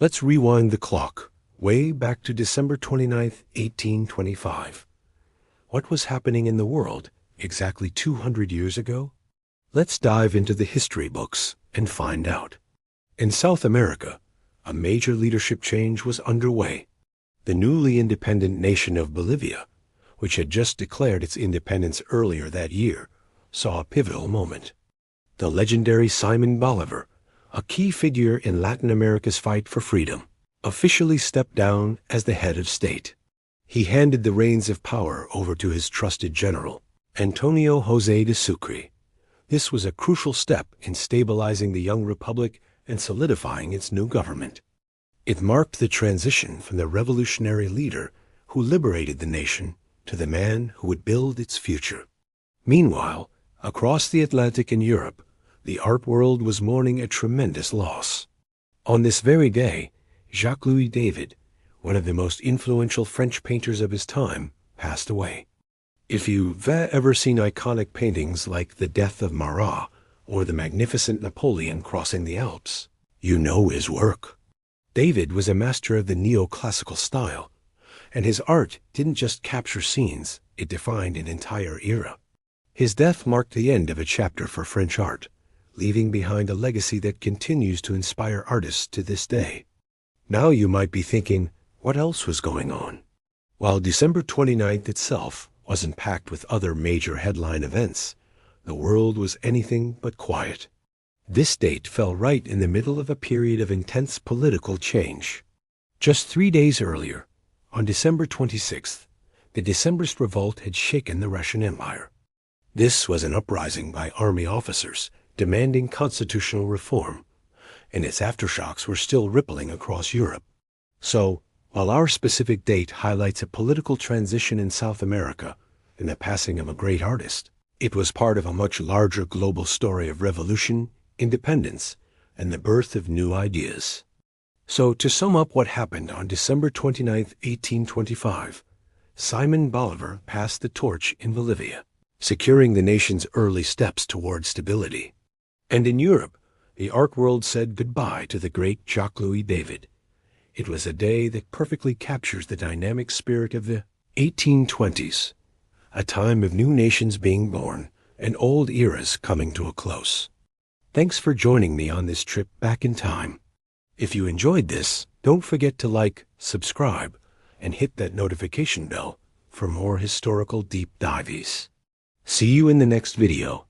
Let's rewind the clock, way back to December 29th, 1825. What was happening in the world exactly 200 years ago? Let's dive into the history books and find out. In South America, a major leadership change was underway. The newly independent nation of Bolivia, which had just declared its independence earlier that year, saw a pivotal moment. The legendary Simon Bolivar, a key figure in Latin America's fight for freedom, officially stepped down as the head of state. He handed the reins of power over to his trusted general, Antonio José de Sucre. This was a crucial step in stabilizing the young republic and solidifying its new government. It marked the transition from the revolutionary leader who liberated the nation to the man who would build its future. Meanwhile, across the Atlantic in Europe, the art world was mourning a tremendous loss. On this very day, Jacques-Louis David, one of the most influential French painters of his time, passed away. If you've ever seen iconic paintings like The Death of Marat or the magnificent Napoleon crossing the Alps, you know his work. David was a master of the neoclassical style, and his art didn't just capture scenes, it defined an entire era. His death marked the end of a chapter for French art, leaving behind a legacy that continues to inspire artists to this day. Now you might be thinking, what else was going on? While December 29th itself wasn't packed with other major headline events, the world was anything but quiet. This date fell right in the middle of a period of intense political change. Just 3 days earlier, on December 26th, the Decembrist revolt had shaken the Russian Empire. This was an uprising by army officers demanding constitutional reform, and its aftershocks were still rippling across Europe. So, while our specific date highlights a political transition in South America and the passing of a great artist, it was part of a much larger global story of revolution, independence, and the birth of new ideas. So, to sum up what happened on December 29th, 1825, Simon Bolivar passed the torch in Bolivia, securing the nation's early steps toward stability. And in Europe, the art world said goodbye to the great Jacques-Louis David. It was a day that perfectly captures the dynamic spirit of the 1820s, a time of new nations being born and old eras coming to a close. Thanks for joining me on this trip back in time. If you enjoyed this, don't forget to like, subscribe, and hit that notification bell for more historical deep dives. See you in the next video.